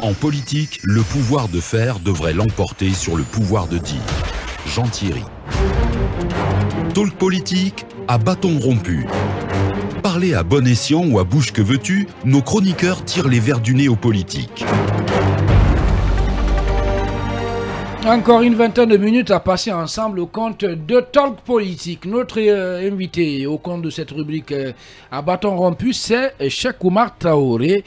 En politique, le pouvoir de faire devrait l'emporter sur le pouvoir de dire. Jean Thierry. Talk politique à bâton rompu. Parler à bon escient ou à bouche que veux-tu, nos chroniqueurs tirent les verres du nez aux politiques. Encore une vingtaine de minutes à passer ensemble au compte de Talk Politique. Notre invité au compte de cette rubrique à bâton rompu, c'est Cheikh Oumar Traoré.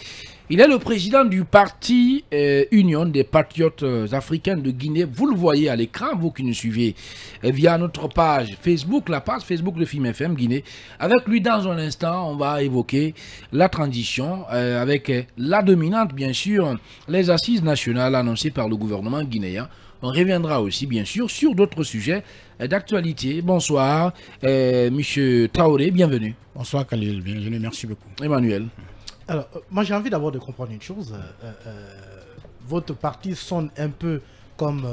Il est le président du parti Union des Patriotes Africains de Guinée. Vous le voyez à l'écran, vous qui nous suivez via notre page Facebook, la page Facebook de FIM FM Guinée. Avec lui, dans un instant, on va évoquer la transition avec la dominante, bien sûr, les assises nationales annoncées par le gouvernement guinéen. On reviendra aussi, bien sûr, sur d'autres sujets d'actualité. Bonsoir, monsieur Traoré, bienvenue. Bonsoir, Khalil, bienvenue, merci beaucoup. Emmanuel. Alors, moi j'ai envie d'abord de comprendre une chose. Votre parti sonne un peu comme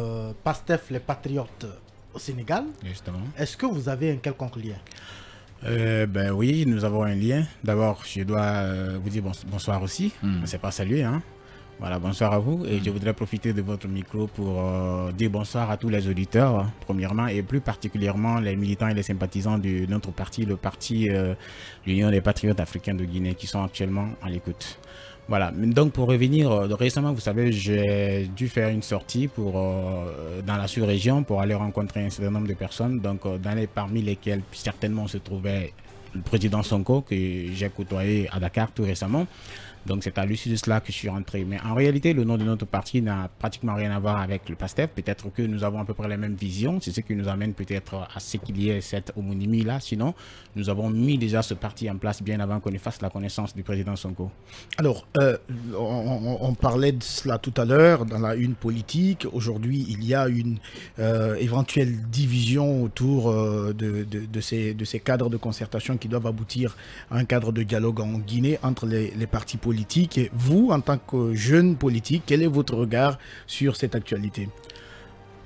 PASTEF, les Patriotes au Sénégal. Justement. Est-ce que vous avez un quelconque lien? Ben oui, nous avons un lien. D'abord, je dois vous dire bonsoir aussi. C'est pas salué, hein. Voilà, bonsoir à vous. Et je voudrais profiter de votre micro pour dire bonsoir à tous les auditeurs, premièrement, et plus particulièrement les militants et les sympathisants de notre parti, le parti l'Union des Patriotes Africains de Guinée, qui sont actuellement à l'écoute. Voilà, donc pour revenir, récemment, vous savez, j'ai dû faire une sortie dans la sous-région pour aller rencontrer un certain nombre de personnes, donc parmi lesquelles certainement se trouvait le président Sonko, que j'ai côtoyé à Dakar tout récemment. Donc c'est à l'issue de cela que je suis rentré. Mais en réalité, le nom de notre parti n'a pratiquement rien à voir avec le PASTEF. Peut-être que nous avons à peu près la même vision. C'est ce qui nous amène peut-être à ce qu'il y ait cette homonymie-là. Sinon, nous avons mis déjà ce parti en place bien avant qu'on ne fasse la connaissance du président Sonko. Alors, on parlait de cela tout à l'heure dans la une politique. Aujourd'hui, il y a une éventuelle division autour de ces cadres de concertation qui doivent aboutir à un cadre de dialogue en Guinée entre les partis politiques. Et vous, en tant que jeune politique, quel est votre regard sur cette actualité?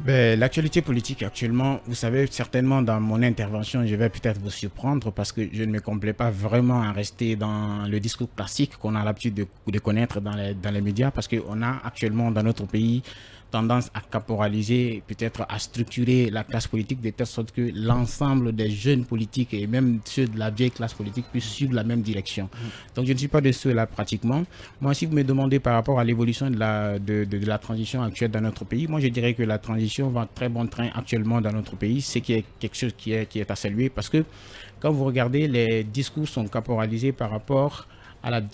Ben, l'actualité politique actuellement, vous savez, certainement dans mon intervention, je vais peut-être vous surprendre parce que je ne me complais pas vraiment à rester dans le discours classique qu'on a l'habitude de connaître dans les médias, parce qu'on a actuellement dans notre pays tendance à caporaliser, peut-être à structurer la classe politique de telle sorte que l'ensemble des jeunes politiques et même ceux de la vieille classe politique puissent suivre la même direction. Donc je ne suis pas de ceux-là pratiquement. Moi, si vous me demandez par rapport à l'évolution de la transition actuelle dans notre pays, moi je dirais que la transition va très bon train actuellement dans notre pays, c'est quelque chose qui est à saluer, parce que quand vous regardez, les discours sont caporalisés par rapport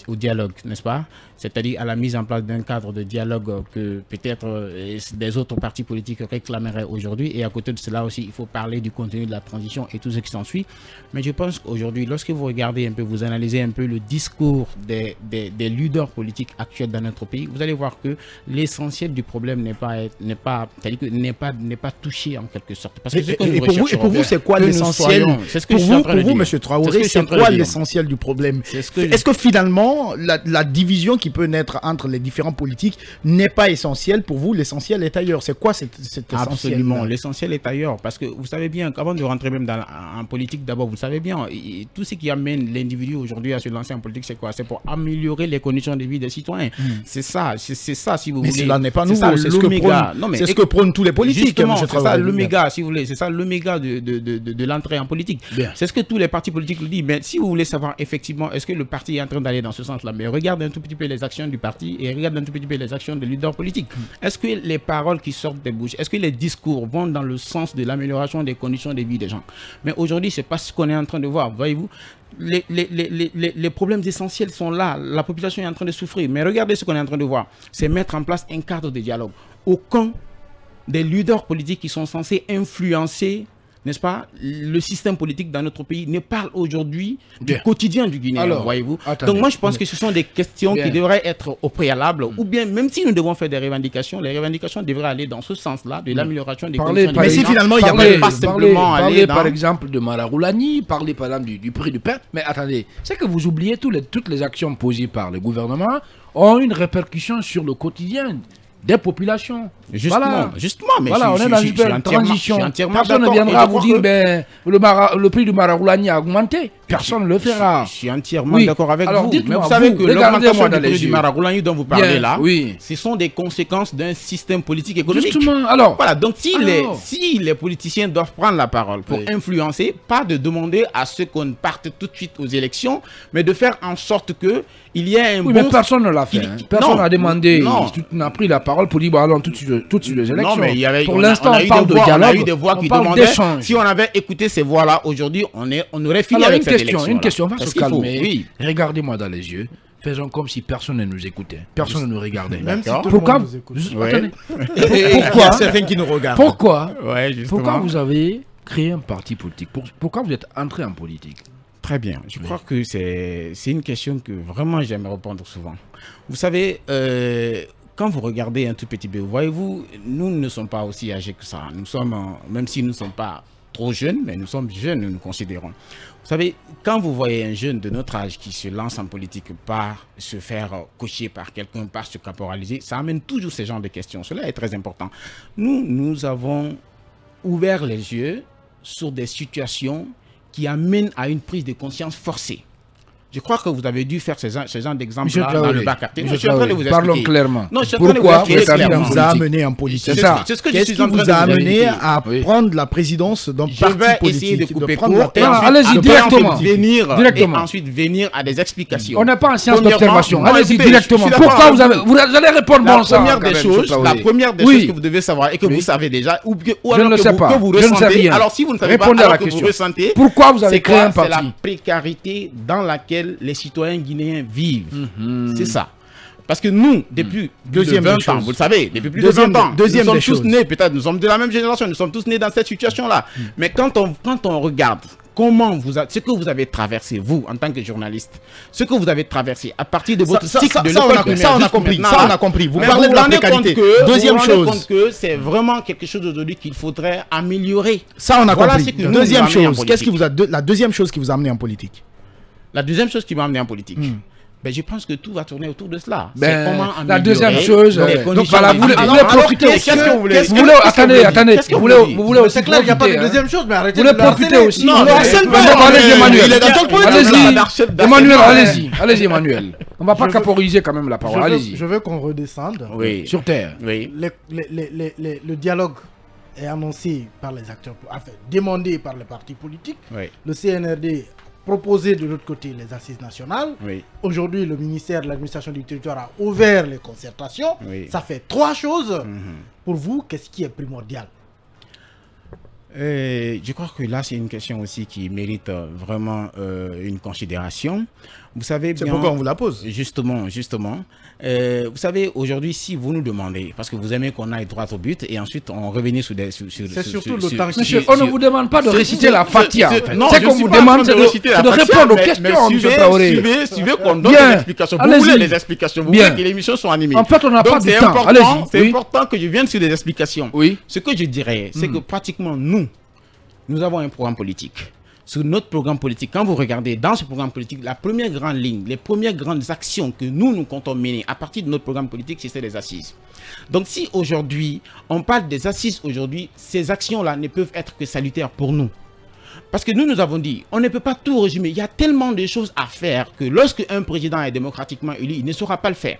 au dialogue, n'est-ce pas? C'est-à-dire à la mise en place d'un cadre de dialogue que peut-être des autres partis politiques réclameraient aujourd'hui. Et à côté de cela aussi, il faut parler du contenu de la transition et tout ce qui s'ensuit. Mais je pense qu'aujourd'hui, lorsque vous regardez un peu, vous analysez un peu le discours des leaders politiques actuels dans notre pays, vous allez voir que l'essentiel du problème n'est pas touché en quelque sorte. Parce que et pour vous, c'est quoi l'essentiel? Pour vous, M. Traoré, c'est quoi l'essentiel du problème? Est-ce que finalement, la division qui peut naître entre les différents politiques n'est pas essentielle pour vous? L'essentiel est ailleurs. C'est quoi cet essentiel? Absolument, l'essentiel est ailleurs. Parce que vous savez bien qu'avant de rentrer même en politique, d'abord, vous savez bien, tout ce qui amène l'individu aujourd'hui à se lancer en politique, c'est quoi? C'est pour améliorer les conditions de vie des citoyens. C'est ça, si vous voulez. Mais cela n'est pas nouveau. C'est ce que prônent tous les politiques. Justement, c'est ça l'oméga, si vous voulez. C'est ça l'oméga de l'entrée en politique. C'est ce que tous les partis politiques le disent. Mais si vous voulez savoir effectivement, est-ce que le parti est en train d'aller dans ce sens-là, mais regarde un tout petit peu les actions du parti et regarde un tout petit peu les actions des leaders politiques. Est-ce que les paroles qui sortent des bouches, est-ce que les discours vont dans le sens de l'amélioration des conditions de vie des gens? Mais aujourd'hui, c'est pas ce qu'on est en train de voir. Voyez-vous, les problèmes essentiels sont là. La population est en train de souffrir. Mais regardez ce qu'on est en train de voir. C'est mettre en place un cadre de dialogue. Aucun des leaders politiques qui sont censés influencer, n'est-ce pas, le système politique dans notre pays ne parle aujourd'hui du quotidien du Guinéen, voyez-vous. Attendez, donc moi je pense que ce sont des questions qui devraient être au préalable, ou bien même si nous devons faire des revendications, les revendications devraient aller dans ce sens-là, de l'amélioration des conditions de vie. Mais si finalement il n'y a pas simplement aller par exemple de Mararoulani, parler par exemple du prix du pain, mais attendez, c'est que vous oubliez toutes les actions posées par le gouvernement ont une répercussion sur le quotidien des populations. Justement, mais voilà, on est dans une transition. Personne ne viendra vous dire ben, le prix du Mararoulani a augmenté. personne ne le fera. Je suis entièrement d'accord avec Alors, vous. dites-moi, Mais vous savez que l'augmentation du prix du yeux. Maragoulani dont vous parlez là, oui. ce sont des conséquences d'un système politique économique. Justement, alors. Voilà, donc si les politiciens doivent prendre la parole pour influencer, pas de demander à ceux qu'on parte tout de suite aux élections, mais de faire en sorte que il y ait un mais personne ne l'a fait. Personne n'a demandé. On a pris la parole pour dire, bon, allons tout de suite les élections. Non, mais il y avait, pour l'instant, on parle de dialogue. On a eu des voix qui demandaient. Si on avait écouté ces voix-là, aujourd'hui, on aurait fini avec cette élection. Une question, on va se calmer. Oui. Regardez-moi dans les yeux. Faisons comme si personne ne nous écoutait. Personne ne nous regardait. Même si tout le monde nous écoute. Pourquoi certains qui nous regardent. Pourquoi vous avez créé un parti politique? Pourquoi vous êtes entré en politique? Très bien. Je crois que c'est une question que vraiment j'aime répondre souvent. Vous savez, quand vous regardez un tout petit peu, voyez-vous, nous ne sommes pas aussi âgés que ça. Nous sommes, même si nous ne sommes pas trop jeunes, mais nous sommes jeunes, nous nous considérons. Vous savez, quand vous voyez un jeune de notre âge qui se lance en politique par se faire coacher par quelqu'un, par se caporaliser, ça amène toujours ce genre de questions. Cela est très important. Nous avons ouvert les yeux sur des situations qui amènent à une prise de conscience forcée. Je crois que vous avez dû faire ce genre d'exemple-là dans le bac. Je suis en train de vous expliquer. Parlons clairement. Non, je suis en train de vous expliquer. Qu'est-ce qui vous a amené en politique? C'est ce que je suis en train de vous vous a amené à prendre la présidence d'un parti politique? Je vais essayer de couper court. Allez-y directement. Et ensuite venir à des explications. On n'est pas en science d'observation. Allez-y directement. Pourquoi vous allez répondre bon sang? La première des choses que vous devez savoir et que vous savez déjà, ou alors que vous ressentez. Alors si vous ne savez pas, alors que vous ressentez, pourquoi vous avez créé un parti? C'est la précarité dans laquelle les citoyens guinéens vivent. C'est ça. Parce que nous, depuis plus de 20 ans, vous le savez, depuis plus de 20 ans, nous sommes tous nés, peut-être, nous sommes de la même génération, nous sommes tous nés dans cette situation-là. Mais quand on regarde ce que vous avez traversé, vous, en tant que journaliste, ce que vous avez traversé à partir de votre cycle de l'école primaire. Ça, on a compris. Ça, on a compris. Vous parlez de la précarité. Deuxième chose. Vous vous rendez compte que c'est vraiment quelque chose aujourd'hui qu'il faudrait améliorer. Ça, on a compris. Deuxième chose. Qu'est-ce qui vous a la deuxième chose qui vous a amené en politique? La deuxième chose qui m'a amené en politique. Ben, je pense que tout va tourner autour de cela. La deuxième chose, donc voilà, vous voulez profiter aussi. Qu'est-ce que vous voulez? Attendez, vous voulez aussi. C'est clair qu'il n'y a pas de deuxième chose, mais arrêtez de le profiter aussi. Non, allez-y, Emmanuel. Allez-y, allez-y, Emmanuel. On ne va pas caporiser quand même la parole. Allez-y. Je veux qu'on redescende sur terre. Le dialogue est annoncé par les acteurs, enfin, demandé par les partis politiques. Le CNRD proposé de l'autre côté les assises nationales. Aujourd'hui, le ministère de l'administration du territoire a ouvert les concertations. Ça fait trois choses. Pour vous, qu'est-ce qui est primordial? Je crois que là, c'est une question aussi qui mérite vraiment une considération. Vous savez bien... C'est pourquoi on vous la pose. Justement. Vous savez, aujourd'hui, si vous nous demandez, parce que vous aimez qu'on aille droit au but, et ensuite on revenait sur des... C'est surtout l'autarcie. Monsieur, on ne vous demande pas de réciter la Fatia. C'est qu'on vous demande de répondre aux questions, M. Traoré. Suivez qu'on donne des explications. Vous voulez les explications. Vous voulez que l'émission soit animée. En fait, on n'a pas de temps. C'est important que je vienne sur des explications. Ce que je dirais, c'est que pratiquement nous avons un programme politique. Sur notre programme politique, quand vous regardez dans ce programme politique, la première grande ligne, les premières grandes actions que nous comptons mener à partir de notre programme politique, c'est les assises. Donc si aujourd'hui, on parle des assises aujourd'hui, ces actions-là ne peuvent être que salutaires pour nous. Parce que nous avons dit, on ne peut pas tout résumer. Il y a tellement de choses à faire que lorsque un président est démocratiquement élu, il ne saura pas le faire.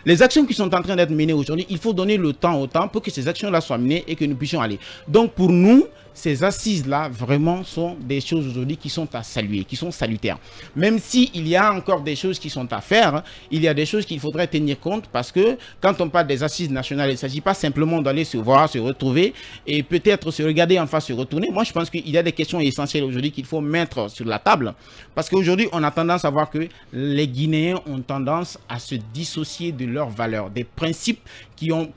Les actions qui sont en train d'être menées aujourd'hui, il faut donner le temps au temps pour que ces actions-là soient menées et que nous puissions aller. Donc pour nous, ces assises-là, vraiment, sont des choses aujourd'hui qui sont à saluer, qui sont salutaires. Même s'il y a encore des choses qui sont à faire, il y a des choses qu'il faudrait tenir compte parce que quand on parle des assises nationales, il ne s'agit pas simplement d'aller se voir, se retrouver et peut-être se regarder en face, se retourner. Moi, je pense qu'il y a des questions essentielles aujourd'hui qu'il faut mettre sur la table parce qu'aujourd'hui, on a tendance à voir que les Guinéens ont tendance à se dissocier de leurs valeurs, des principes qui ont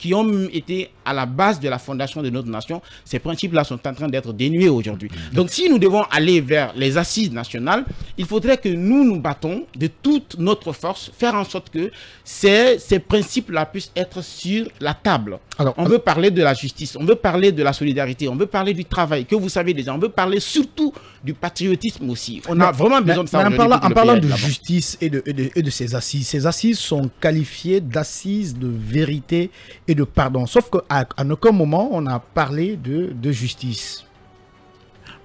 été à la base de la fondation de notre nation. Ces principes-là sont en train d'être dénués aujourd'hui. Donc, si nous devons aller vers les assises nationales, il faudrait que nous battons de toute notre force, faire en sorte que ces principes-là puissent être sur la table. Alors, on veut parler de la justice, on veut parler de la solidarité, on veut parler du travail, que vous savez déjà, on veut parler surtout du patriotisme aussi. On a vraiment besoin de ça. En parlant de justice et de ces assises sont qualifiées d'assises de vérité et de pardon. Sauf qu'à aucun moment, on a parlé de justice.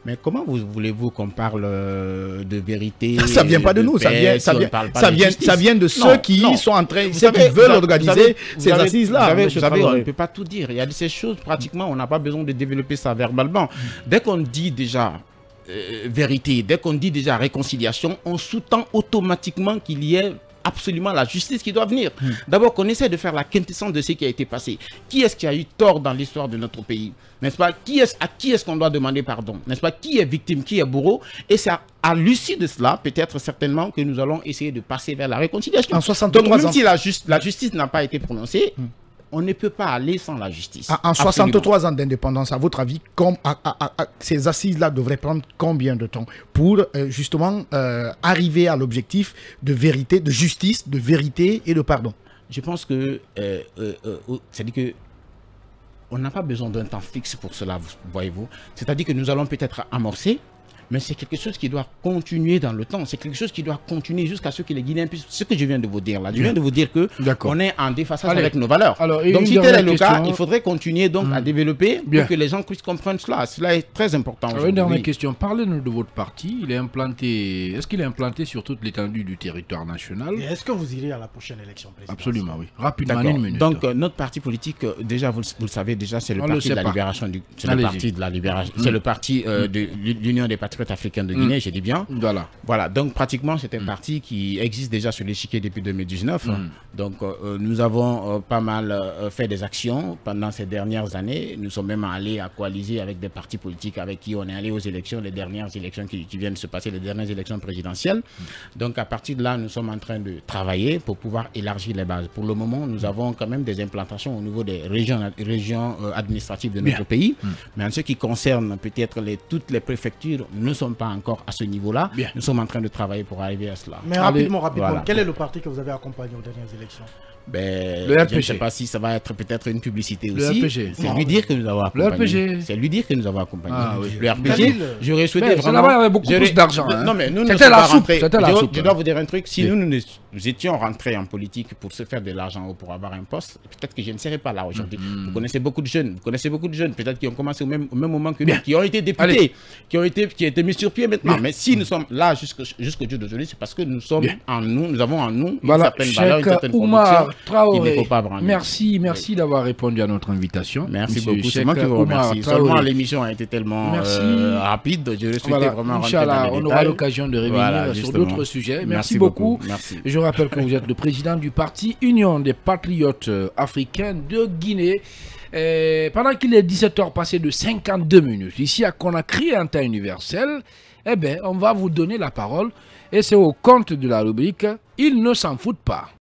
Mais comment voulez-vous qu'on parle de vérité? Ça vient pas de nous, ça vient de ceux qui sont en train, ceux qui veulent organiser ces assises-là. Vous savez, on ne peut pas tout dire. Il y a de ces choses, pratiquement, on n'a pas besoin de développer ça verbalement. Dès qu'on dit déjà vérité, dès qu'on dit déjà réconciliation, on sous-tend automatiquement qu'il y ait absolument la justice qui doit venir. D'abord, qu'on essaie de faire la quintessence de ce qui a été passé. Qui est-ce qui a eu tort dans l'histoire de notre pays? N'est-ce pas? À qui est-ce qu'on doit demander pardon? N'est-ce pas? Qui est victime? Qui est bourreau? Et c'est à l'issue de cela, peut-être certainement, que nous allons essayer de passer vers la réconciliation. En 63 Donc, même ans. si la justice n'a pas été prononcée, on ne peut pas aller sans la justice. En 63 ans d'indépendance, à votre avis, ces assises-là devraient prendre combien de temps pour justement arriver à l'objectif de vérité, de justice, de vérité et de pardon? Je pense que, c'est-à-dire que on n'a pas besoin d'un temps fixe pour cela, voyez-vous. C'est-à-dire que nous allons peut-être amorcer, mais c'est quelque chose qui doit continuer dans le temps. C'est quelque chose qui doit continuer jusqu'à ce que les Guinéens puissent... Ce que je viens de vous dire là, je viens de vous dire que on est en déphasage avec nos valeurs. Alors, donc si tel est le cas, il faudrait continuer donc à développer pour que les gens puissent comprendre cela. Cela est très important. Une dernière question. Parlez-nous de votre parti. Il est implanté... Est-ce qu'il est implanté sur toute l'étendue du territoire national? Et est-ce que vous irez à la prochaine élection présidentielle? Absolument, oui. Rapidement, une minute. Donc notre parti politique, déjà vous le savez déjà, c'est le parti de la libération du... C'est le parti de la libération. C'est le parti de l'Union des patriotes africains de Guinée, j'ai dit bien. Voilà. Donc pratiquement c'est un parti qui existe déjà sur l'échiquier depuis 2019. Donc nous avons pas mal fait des actions pendant ces dernières années. Nous sommes même allés à coaliser avec des partis politiques avec qui on est allé aux élections, les dernières élections qui viennent de se passer, les dernières élections présidentielles. Donc à partir de là, nous sommes en train de travailler pour pouvoir élargir les bases. Pour le moment, nous avons quand même des implantations au niveau des régions administratives de notre pays. Mais en ce qui concerne peut-être toutes les préfectures, ne sont pas encore à ce niveau-là. Nous sommes en train de travailler pour arriver à cela. Mais rapidement, voilà. Quel est le parti que vous avez accompagné aux dernières élections? Le RPG. Je ne sais pas si ça va être peut-être une publicité aussi. C'est lui dire que nous avons accompagné. C'est lui dire que nous avons accompagné. Le RPG, j'aurais souhaité vraiment... Là-bas, il y avait beaucoup plus d'argent. Non, mais nous ne sommes pas rentrés. Je dois vous dire un truc. Si nous étions rentrés en politique pour se faire de l'argent ou pour avoir un poste, peut-être que je ne serais pas là aujourd'hui. Vous connaissez beaucoup de jeunes. Peut-être qui ont commencé au même moment que nous, qui ont été députés, qui ont été mis sur pied maintenant. Mais si nous sommes là jusqu'au jour d'aujourd'hui, c'est parce que nous sommes en nous, nous avons en nous une certaine valeur, une certaine conviction. Traoré, merci d'avoir répondu à notre invitation. Merci beaucoup, c'est moi qui vous remercie. Seulement l'émission a été tellement rapide, je souhaitais vraiment rentrer dans les détails. On aura l'occasion de revenir sur d'autres sujets. Merci beaucoup. Merci. Je rappelle que vous êtes le président du parti Union des patriotes africains de Guinée. Pendant qu'il est 17h passé de 52 minutes, ici à Conakry, en temps universel, on va vous donner la parole et c'est au compte de la rubrique « Ils ne s'en foutent pas ».